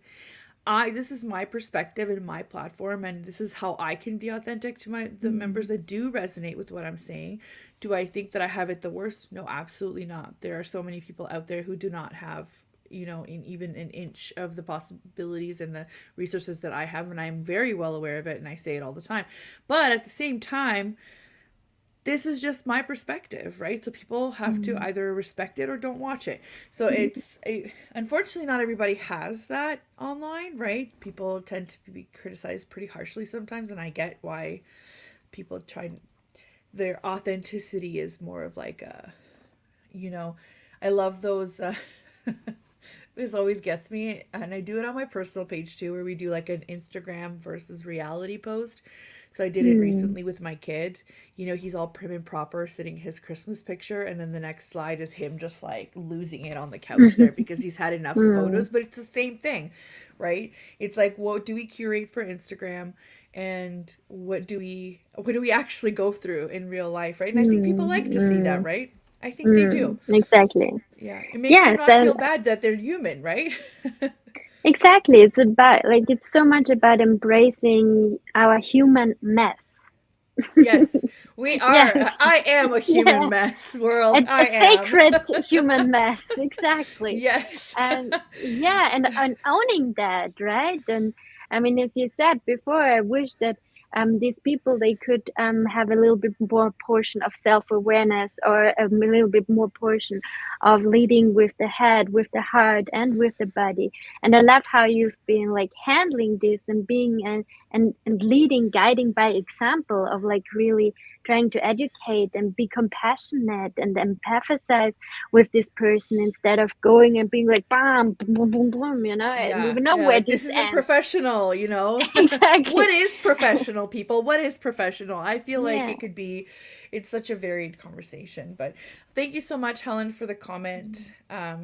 Speaker 1: this is my perspective and my platform, and this is how I can be authentic to the members
Speaker 2: mm,
Speaker 1: that do resonate with what I'm saying. Do I think that I have it the worst? No, absolutely not. There are so many people out there who do not have in even an inch of the possibilities and the resources that I have, and I'm very well aware of it, and I say it all the time. But at the same time, this is just my perspective, right? So people have to either respect it or don't watch it. So unfortunately, not everybody has that online, right? People tend to be criticized pretty harshly sometimes, and I get why people try. Their authenticity is more of like I love those. This always gets me, and I do it on my personal page too, where we do like an Instagram versus reality post. So I did it recently with my kid. He's all prim and proper sitting his Christmas picture, and then the next slide is him just like losing it on the couch there because he's had enough photos. But it's the same thing, right? It's like, what do we curate for Instagram, and what do we actually go through in real life, right? And I think people like to see that, right? I think they do.
Speaker 2: Exactly.
Speaker 1: Yeah, it makes them
Speaker 2: Yes,
Speaker 1: not
Speaker 2: and
Speaker 1: feel bad that they're human, right?
Speaker 2: exactly. It's about like it's so much about embracing our human mess.
Speaker 1: Yes, we are.
Speaker 2: Yes,
Speaker 1: I am a human
Speaker 2: yeah,
Speaker 1: mess, world.
Speaker 2: a
Speaker 1: I am.
Speaker 2: sacred human mess. Exactly.
Speaker 1: Yes.
Speaker 2: And yeah, and owning that, right? And I mean, as you said before, I wish that these people they could have a little bit more portion of self-awareness, or a little bit more portion of leading with the head, with the heart, and with the body. And I love how you've been like handling this and being and leading, guiding by example of like really trying to educate and be compassionate and empathize with this person, instead of going and being like bam boom boom boom boom, and we
Speaker 1: Yeah,
Speaker 2: know
Speaker 1: yeah,
Speaker 2: where
Speaker 1: like
Speaker 2: this
Speaker 1: this isn't
Speaker 2: ends.
Speaker 1: professional.
Speaker 2: Exactly.
Speaker 1: What is professional, people? What is professional? I feel like
Speaker 2: Yeah.
Speaker 1: it's such a varied conversation. But thank you so much, Helen, for the comment.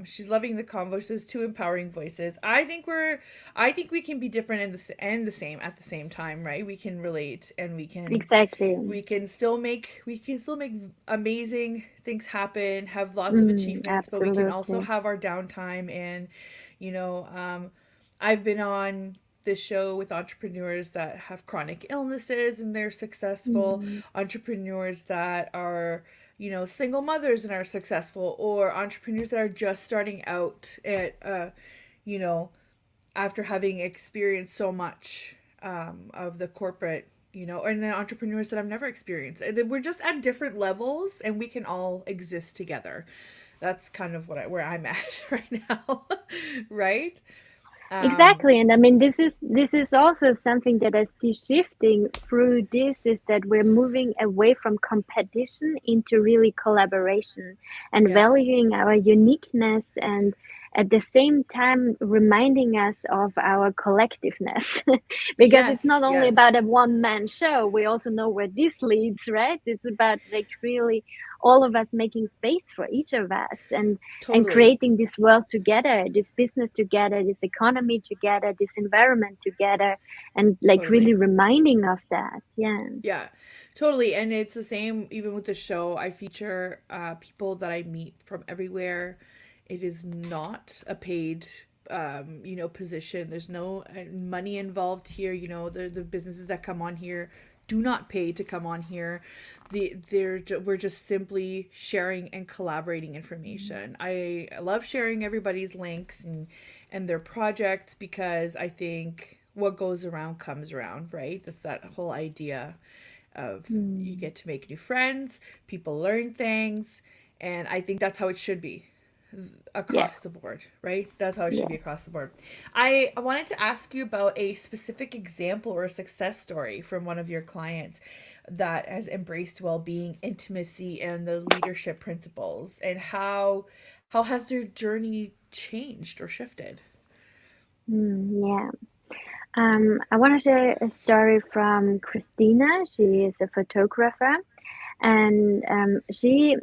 Speaker 1: She's loving the convo. She says two empowering voices. I think we can be different and the same at the same time, right? We can relate, and
Speaker 2: Exactly.
Speaker 1: we can still make amazing things happen, have lots of achievements, but we can also
Speaker 2: Absolutely.
Speaker 1: have our downtime. And you know I've been on this show with entrepreneurs that have chronic illnesses and they're successful, entrepreneurs that are single mothers and are successful, or entrepreneurs that are just starting out at you know after having experienced so much of the corporate, and then entrepreneurs that I've never experienced. We're just at different levels, and we can all exist together. That's kind of where I'm at right now, right? Um,
Speaker 2: Exactly. And I mean, this is also something that I see shifting through this, is that we're moving away from competition into really collaboration and
Speaker 1: yes,
Speaker 2: valuing our uniqueness, and at the same time reminding us of our collectiveness. Because it's not
Speaker 1: yes,
Speaker 2: only about
Speaker 1: yes,
Speaker 2: a one-man show. We also know where this leads, right? It's about like really all of us making space for each of us, and
Speaker 1: totally,
Speaker 2: creating this world together, this business together, this economy together, this environment together, and like really
Speaker 1: totally.
Speaker 2: reminding of that. Yeah.
Speaker 1: Yeah, totally. And it's the same even with the show. I feature people that I meet from everywhere. It is not a paid position. There's no money involved here. The businesses that come on here do not pay to come on here. We're just simply sharing and collaborating information. I love sharing everybody's links and their projects, because I think what goes around comes around, right? That's that whole idea of you
Speaker 2: Mm.
Speaker 1: get to make new friends, people learn things, and I think that's how it should be
Speaker 2: Yeah.
Speaker 1: across the board, right? That's how it should
Speaker 2: Yeah.
Speaker 1: be across the board. I wanted to ask you about a specific example or a success story from one of your clients that has embraced well-being, intimacy, and the leadership principles, and how has their journey changed or shifted?
Speaker 2: Yeah. I want to share a story from Christina. She is a photographer, and she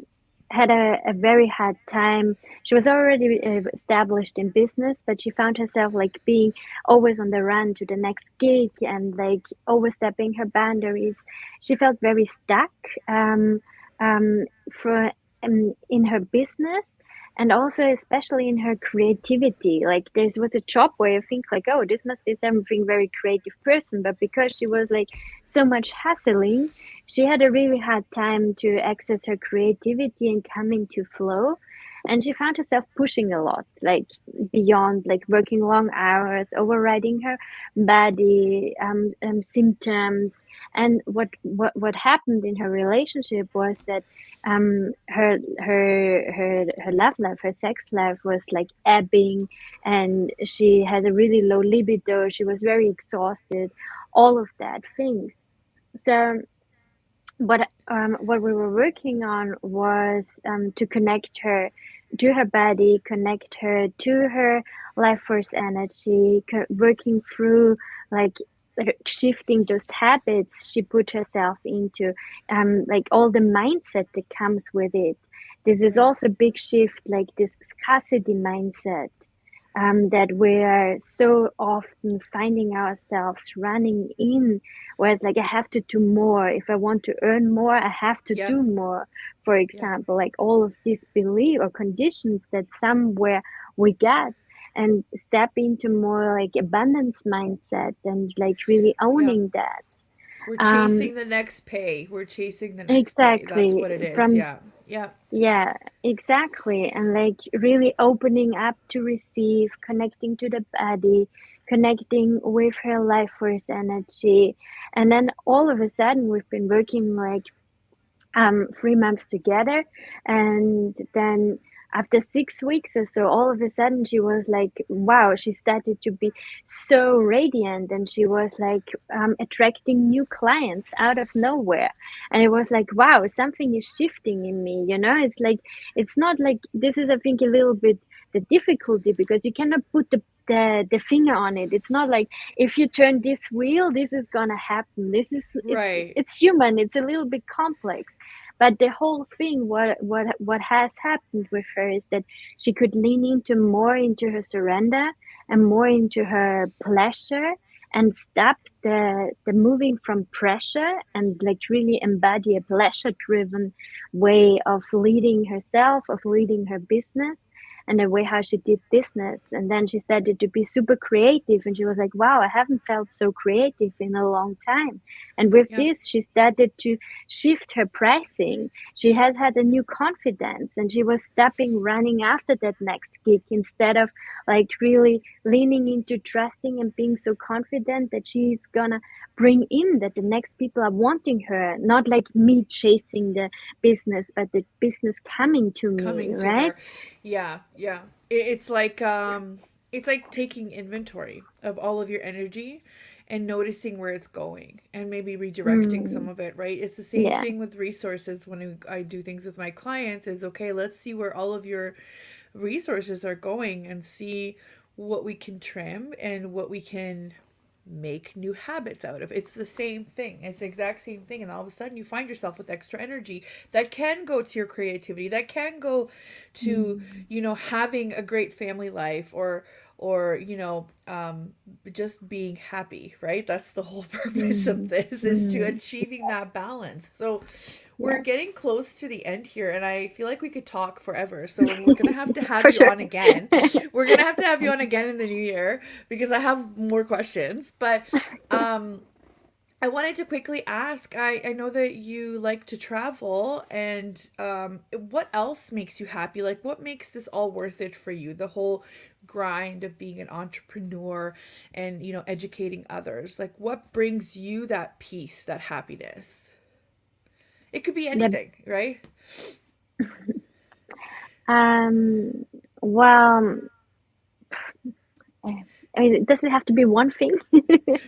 Speaker 2: had a very hard time. She was already established in business, but she found herself like being always on the run to the next gig, and like overstepping her boundaries. She felt very stuck um, for in her business, and also especially in her creativity. Like there was a job where you think like, oh, this must be something very creative person, but because she was like so much hustling, she had a really hard time to access her creativity and come into flow. and she found herself pushing a lot, like beyond, like working long hours, overriding her body symptoms. And what happened in her relationship was that her love life, her sex life was like ebbing, and she had a really low libido. She was very exhausted, all of that things. So what we were working on was to connect her to her body, connect her to her life force energy, working through like shifting those habits she put herself into, like all the mindset that comes with it. This is
Speaker 1: Right.
Speaker 2: also a big shift, like this scarcity mindset, that we are so often finding ourselves running in, whereas like I have to do more. If I want to earn more, I have to
Speaker 1: Yep.
Speaker 2: do more. For
Speaker 1: Yep.
Speaker 2: example, like all of these belief or conditions that somewhere we get, and step into more like abundance mindset and like really
Speaker 1: Yep.
Speaker 2: owning that.
Speaker 1: We're
Speaker 2: Um,
Speaker 1: chasing the next pay. We're chasing the next pay. That's
Speaker 2: exactly.
Speaker 1: what it is.
Speaker 2: From
Speaker 1: Yeah. Yep.
Speaker 2: Yeah, exactly. And like really opening up to receive, connecting to the body, connecting with her life force energy. And then all of a sudden, we've been working like 3 months together, and then after 6 weeks or so, all of a sudden she was like, wow, she started to be so radiant, and she was like attracting new clients out of nowhere. And it was like, wow, something is shifting in me, you know. It's like, it's not like, this is I think a little bit the difficulty, because you cannot put the finger on it. It's not like if you turn this wheel, this is gonna happen. This is,
Speaker 1: Right.
Speaker 2: it's human. It's a little bit complex. But the whole thing, what has happened with her is that she could lean into more into her surrender and more into her pleasure, and stop the moving from pressure, and like really embody a pleasure driven way of leading herself, of leading her business, and the way how she did business. And then she started to be super creative, and she was like, wow, I haven't felt so creative in a long time. And with
Speaker 1: Yep.
Speaker 2: this, she started to shift her pricing. She has had a new confidence, and she was stepping running after that next gig, instead of like really leaning into trusting and being so confident that she's gonna bring in, that the next people are wanting her, not like me chasing the business, but the business coming to me,
Speaker 1: Coming to
Speaker 2: right?
Speaker 1: her. Yeah. Yeah. It's like taking inventory of all of your energy and noticing where it's going and maybe redirecting some
Speaker 2: Mm,
Speaker 1: of it, right? It's the same
Speaker 2: yeah.
Speaker 1: thing with resources when I do things with my clients is okay, let's see where all of your resources are going and see what we can trim and what we can make new habits out of. It's the same thing. It's the exact same thing. And all of a sudden you find yourself with extra energy that can go to your creativity, that can go to,
Speaker 2: Mm,
Speaker 1: having a great family life or just being happy, right? That's the whole purpose of
Speaker 2: mm,
Speaker 1: this, is to
Speaker 2: mm,
Speaker 1: achieving that balance. So we're
Speaker 2: yeah.
Speaker 1: getting close to the end here, and I feel like we could talk forever. So we're gonna have to have
Speaker 2: For
Speaker 1: you
Speaker 2: sure.
Speaker 1: on again. We're gonna have to have you on again in the new year because I have more questions. But um, I wanted to quickly ask. I know that you like to travel, and what else makes you happy? Like, what makes this all worth it for you? The whole grind of being an entrepreneur and educating others. Like, what brings you that peace, that happiness? It could be
Speaker 2: The,
Speaker 1: anything, right?
Speaker 2: um, well, I mean, it doesn't have to be one thing.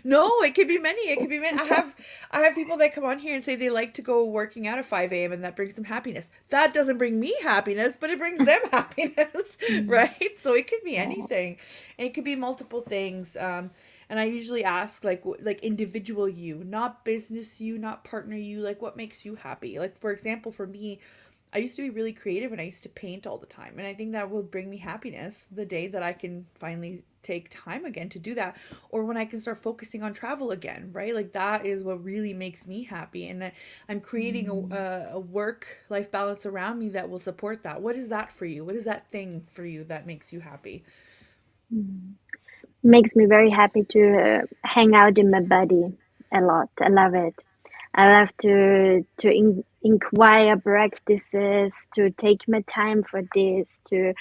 Speaker 1: No, it could be many. It could be many. I have people that come on here and say they like to go working out at 5 a.m. and that brings them happiness. That doesn't bring me happiness, but it brings them happiness,
Speaker 2: Mm,
Speaker 1: right? So it could be
Speaker 2: yeah.
Speaker 1: anything. And it could be multiple things. And I usually ask like individual you, not business you, not partner you, like what makes you happy. Like for example, for me, I used to be really creative and I used to paint all the time. And I think that will bring me happiness the day that I can finally take time again to do that, or when I can start focusing on travel again, right? Like that is what really makes me happy. And I'm creating
Speaker 2: Mm,
Speaker 1: a work life balance around me that will support that. What is that for you? What is that thing for you that makes you happy?
Speaker 2: mm. Makes me very happy to hang out in my body a lot. I love it. I love to inquire practices, to take my time for this, to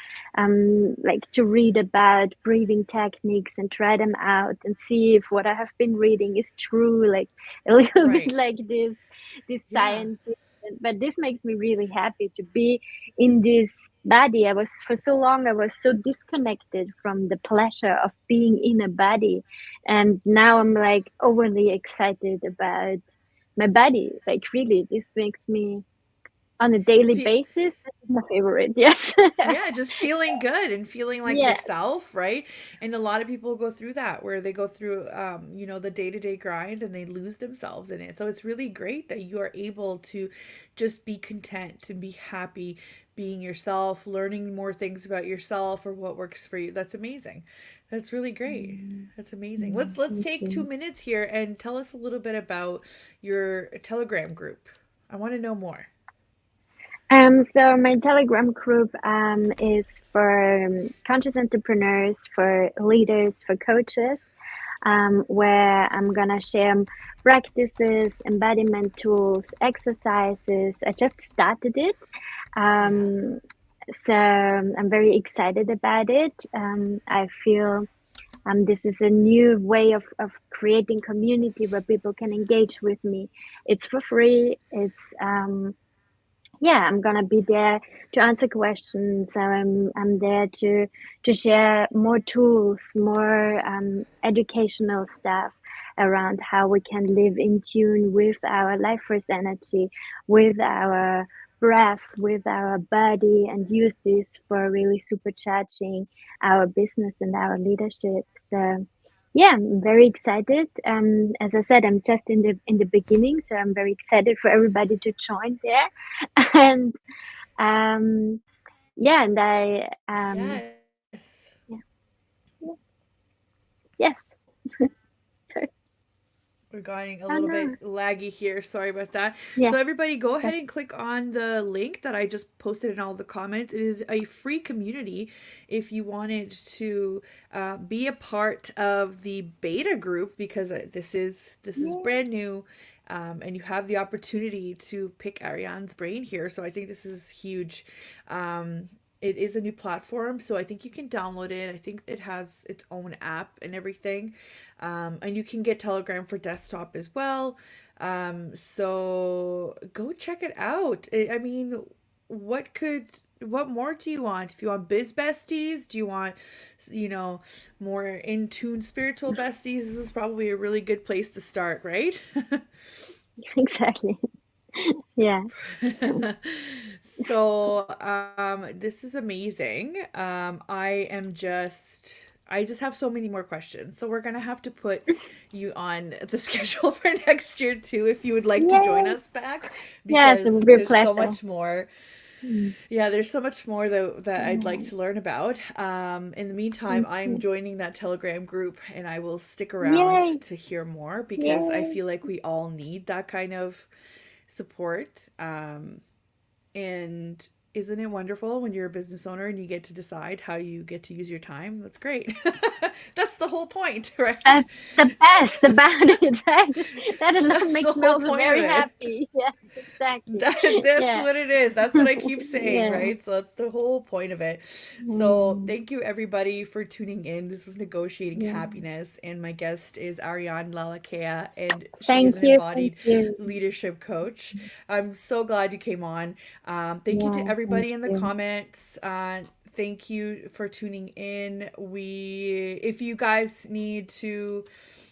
Speaker 2: like to read about breathing techniques and try them out and see if what I have been reading is true, like a little bit
Speaker 1: Right.
Speaker 2: like this
Speaker 1: Yeah.
Speaker 2: science. But this makes me really happy to be in this body. I was for so long, I was so disconnected from the pleasure of being in a body, and now I'm like overly excited about my body. Like really, this makes me on a daily
Speaker 1: Fe-
Speaker 2: basis. This is my favorite. Yes.
Speaker 1: yeah, just feeling good and feeling like
Speaker 2: Yeah.
Speaker 1: yourself, right? And a lot of people go through that, where they go through the day-to-day grind and they lose themselves in it. So it's really great that you are able to just be content and be happy being yourself, learning more things about yourself or what works for you. That's amazing. That's really great. That's amazing. Let's
Speaker 2: Thank
Speaker 1: take two
Speaker 2: you.
Speaker 1: minutes here and tell us a little bit about your Telegram group. I want to know more.
Speaker 2: So my Telegram group is for conscious entrepreneurs, for leaders, for coaches, where I'm gonna share practices, embodiment tools, exercises. I just started it.
Speaker 1: Yeah.
Speaker 2: Um, so I'm very excited about it. I feel this is a new way of creating community where people can engage with me. It's for free. It's yeah, I'm gonna be there to answer questions. I'm there to share more tools, more educational stuff around how we can live in tune with our life force energy, with our breath, with our body, and use this for really supercharging our business and our leadership. So yeah, I'm very excited. As I said, I'm just in the beginning, so I'm very excited for everybody to join there. And um, yeah, and I
Speaker 1: Yes.
Speaker 2: yeah, yeah, yes. Sorry.
Speaker 1: We're going a
Speaker 2: Oh
Speaker 1: little
Speaker 2: no.
Speaker 1: bit laggy here. Sorry about that.
Speaker 2: Yeah,
Speaker 1: So, everybody, go ahead
Speaker 2: that's
Speaker 1: and click on the link that I just posted in all the comments. It is a free community if you wanted to be a part of the beta group, because this is
Speaker 2: yeah.
Speaker 1: brand new. And you have the opportunity to pick Ariane's brain here. So I think this is huge. It is a new platform, so I think you can download it. I think it has its own app and everything. And you can get Telegram for desktop as well. So go check it out. I mean, what more do you want? If you want biz besties, do you want, more in tune spiritual besties? This is probably a really good place to start, right?
Speaker 2: Exactly. Yeah.
Speaker 1: So, this is amazing. I just have so many more questions. So we're gonna have to put you on the schedule for next year too, if you would like to join
Speaker 2: Yay.
Speaker 1: us back,
Speaker 2: Yes, it
Speaker 1: because
Speaker 2: will be a
Speaker 1: there's so
Speaker 2: pleasure.
Speaker 1: much more.
Speaker 2: Mm.
Speaker 1: Yeah, there's so much more that I'd like
Speaker 2: Yeah.
Speaker 1: to learn about. In the meantime,
Speaker 2: Thank
Speaker 1: I'm
Speaker 2: you.
Speaker 1: joining that Telegram group and I will stick around
Speaker 2: Yay.
Speaker 1: to hear more, because I
Speaker 2: Yay.
Speaker 1: feel like we all need that kind of support. And isn't it wonderful when you're a business owner and you get to decide how you get to use your time? That's great. That's the whole point, right?
Speaker 2: That's the best about it, right? That alone
Speaker 1: That's the
Speaker 2: makes me
Speaker 1: whole
Speaker 2: also
Speaker 1: point of
Speaker 2: very
Speaker 1: it.
Speaker 2: happy. Yeah, exactly.
Speaker 1: That's
Speaker 2: Yeah.
Speaker 1: what it is. That's what I keep saying,
Speaker 2: Yeah.
Speaker 1: right? So that's the whole point of it. So
Speaker 2: Mm.
Speaker 1: thank you everybody for tuning in. This was Negotiating
Speaker 2: Yeah.
Speaker 1: Happiness, and my guest is Ariane Lalakea, and she is
Speaker 2: Thank
Speaker 1: an
Speaker 2: you. Thank
Speaker 1: embodied
Speaker 2: you.
Speaker 1: leadership coach. I'm so glad you came on. Thank you to
Speaker 2: Yeah. Thank
Speaker 1: everybody in the
Speaker 2: you.
Speaker 1: comments. Thank you for tuning in. If you guys need to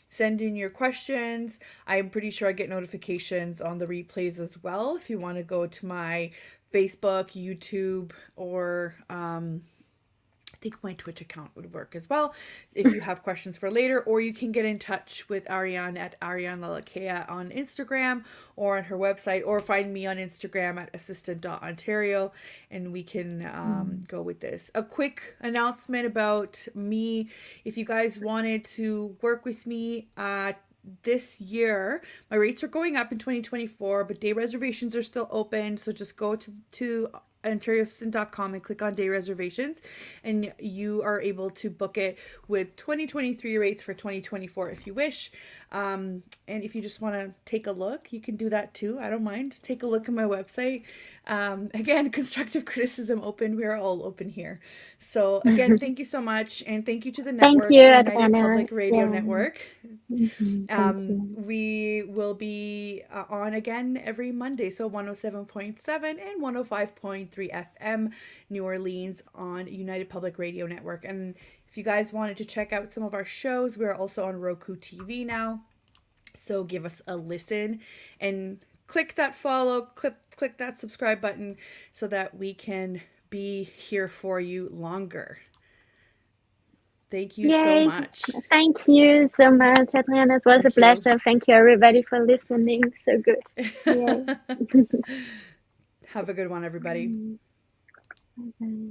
Speaker 1: send in your questions, I'm pretty sure I get notifications on the replays as well. If you want to go to my Facebook, YouTube, or I think my Twitch account would work as well if you have questions for later, or you can get in touch with Ariane at Ariane Lalakea on Instagram or on her website, or find me on Instagram at assistant.ontario, and we can
Speaker 2: Mm.
Speaker 1: go with this. A quick announcement about me: if you guys wanted to work with me, this year my rates are going up in 2024, but day reservations are still open, so just go to OntarioAssistant.com and click on day reservations, and you are able to book it with 2023 rates for 2024 if you wish. And if you just want to take a look, you can do that too. I don't mind. Take a look at my website. Again, constructive criticism open. We're all open here. So again, thank you so much. And thank you to the
Speaker 2: Thank
Speaker 1: network,
Speaker 2: you,
Speaker 1: the United
Speaker 2: Adriana.
Speaker 1: Public Radio
Speaker 2: Yeah.
Speaker 1: Network.
Speaker 2: Thank you.
Speaker 1: We will be on again every Monday, so 107.7 and 105.3 FM New Orleans on United Public Radio Network. And if you guys wanted to check out some of our shows, we're also on Roku TV now, so give us a listen and click that follow, click that subscribe button so that we can be here for you longer. Thank you so much.
Speaker 2: Thank you so much, Adriana. It was a pleasure. Thank you, everybody, for listening. So good. Yay.
Speaker 1: Have a good one, everybody.
Speaker 2: Bye-bye.